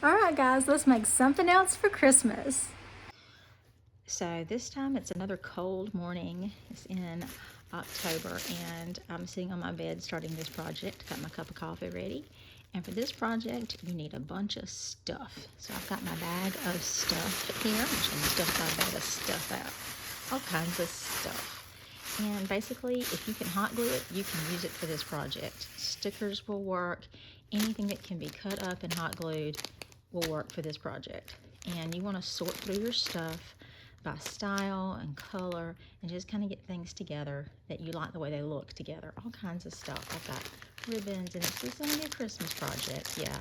All right, guys, let's make something else for Christmas. So this time it's another cold morning. It's in October and I'm sitting on my bed starting this project. Got my cup of coffee ready. And for this project, you need a bunch of stuff. So I've got my bag of stuff here. I'm just gonna stuff my bag of stuff out. All kinds of stuff. And basically, if you can hot glue it, you can use it for this project. Stickers will work. Anything that can be cut up and hot glued will work for this project. And you want to sort through your stuff by style and color and just kind of get things together that you like the way they look together. All kinds of stuff. I've got ribbons, and it's just only a Christmas project, yeah.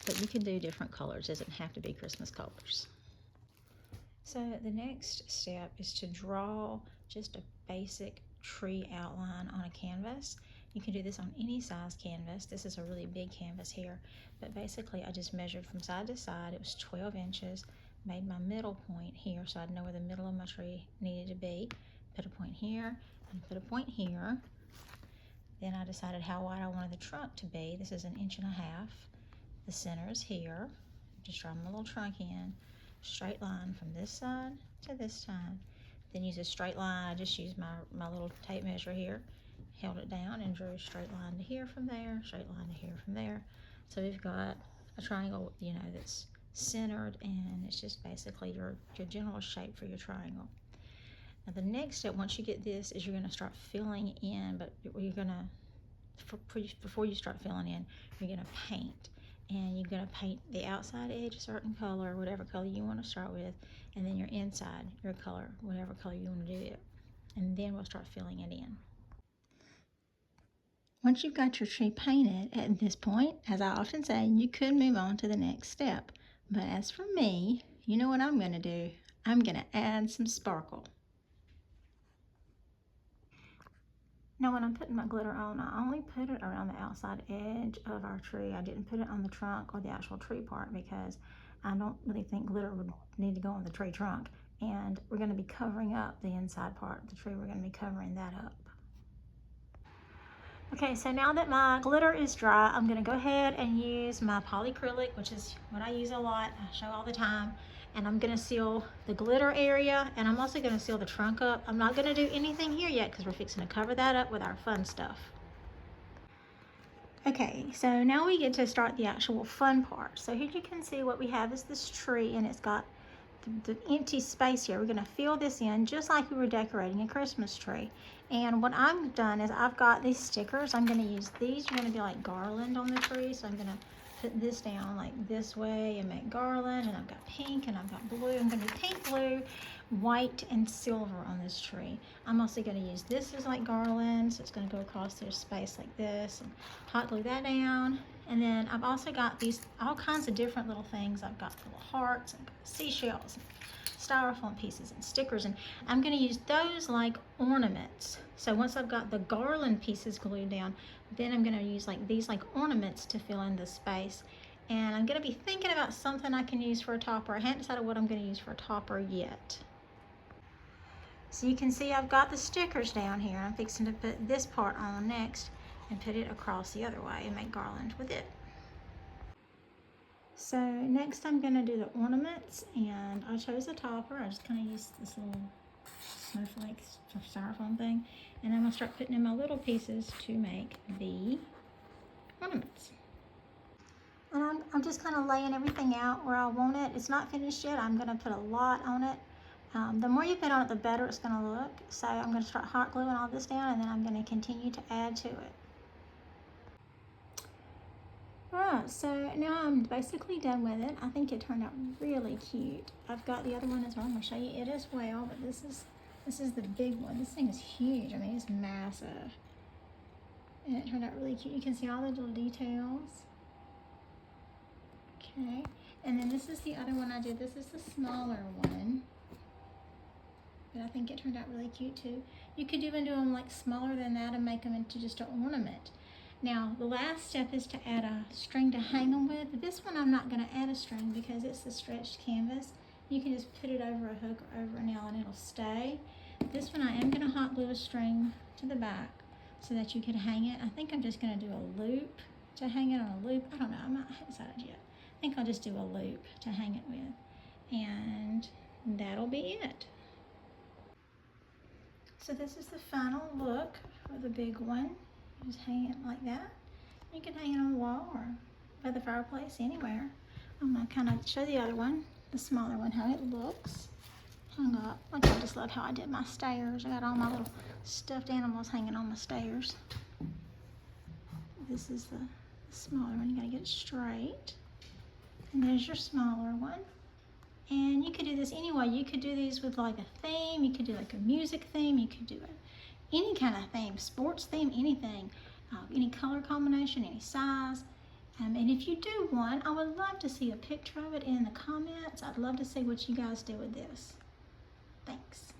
But you can do different colors. It doesn't have to be Christmas colors. So the next step is to draw just a basic tree outline on a canvas. You can do this on any size canvas. This is a really big canvas here, but basically I just measured from side to side. It was 12 inches, made my middle point here so I'd know where the middle of my tree needed to be. Put a point here and put a point here. Then I decided how wide I wanted the trunk to be. This is 1.5 inches. The center is here. Just draw my little trunk in. Straight line from this side to this side. Then use a straight line. I just used my little tape measure here, held it down and drew a straight line to here from there, straight line to here from there. So we've got a triangle, that's centered, and it's just basically your general shape for your triangle. Now the next step, once you get this, is you're going to start filling in, but you're going to, before you start filling in, you're going to paint. And you're going to paint the outside edge a certain color, whatever color you want to start with, and then your inside, your color, whatever color you want to do it. And then we'll start filling it in. Once you've got your tree painted at this point, as I often say, you could move on to the next step. But as for me, you know what I'm going to do? I'm going to add some sparkle. Now when I'm putting my glitter on, I only put it around the outside edge of our tree. I didn't put it on the trunk or the actual tree part because I don't really think glitter would need to go on the tree trunk. And we're going to be covering up the inside part of the tree. We're going to be covering that up. Okay, so now that my glitter is dry, I'm going to go ahead and use my polyacrylic, which is what I use a lot. I show all the time. And I'm going to seal the glitter area, and I'm also going to seal the trunk up. I'm not going to do anything here yet because we're fixing to cover that up with our fun stuff. Okay, so now we get to start the actual fun part. So here you can see what we have is this tree, and it's got the empty space here. We're going to fill this in just like we were decorating a Christmas tree. And what I've done is I've got these stickers. I'm going to use these. You're going to be like garland on the tree. So I'm going to put this down like this way and make garland. And I've got pink and I've got blue. I'm going to do pink, blue, white, and silver on this tree. I'm also going to use this as like garland. So it's going to go across this space like this and hot glue that down. And then I've also got these all kinds of different little things. I've got little hearts and seashells and styrofoam pieces and stickers, and I'm going to use those like ornaments. So once I've got the garland pieces glued down, then I'm going to use like these like ornaments to fill in the space. And I'm going to be thinking about something I can use for a topper. I haven't decided what I'm going to use for a topper yet. So you can see I've got the stickers down here. I'm fixing to put this part on next and put it across the other way and make garland with it. So next I'm going to do the ornaments, and I chose a topper. I just kind of used this little snowflake styrofoam thing, and I'm going to start putting in my little pieces to make the ornaments. And I'm just kind of laying everything out where I want it. It's not finished yet. I'm going to put a lot on it. The more you put on it, the better it's going to look. So I'm going to start hot gluing all this down, and then I'm going to continue to add to it. Alright, so now I'm basically done with it. I think it turned out really cute. I've got the other one as well. I'm going to show you it as well, but this is the big one. This thing is huge. I mean, it's massive. And it turned out really cute. You can see all the little details. Okay, and then this is the other one I did. This is the smaller one. But I think it turned out really cute too. You could even do them like smaller than that and make them into just an ornament. Now, the last step is to add a string to hang them with. This one I'm not going to add a string because it's a stretched canvas. You can just put it over a hook or over a nail and it'll stay. This one I am going to hot glue a string to the back so that you can hang it. I think I'm just going to do a loop to hang it on a loop. I don't know, I'm not decided yet. I think I'll just do a loop to hang it with. And that'll be it. So this is the final look for the big one. Just hang it like that. You can hang it on the wall or by the fireplace, anywhere. I'm gonna kind of show the other one, the smaller one, how it looks hung up. I just love how I did my stairs. I got all my little stuffed animals hanging on my stairs. This is the smaller one. You gotta get it straight. And there's your smaller one. And you could do this anyway. You could do these with like a theme. You could do like a music theme. You could do any kind of theme, sports theme, anything. Any color combination, any size. And if you do one, I would love to see a picture of it in the comments. I'd love to see what you guys do with this. Thanks.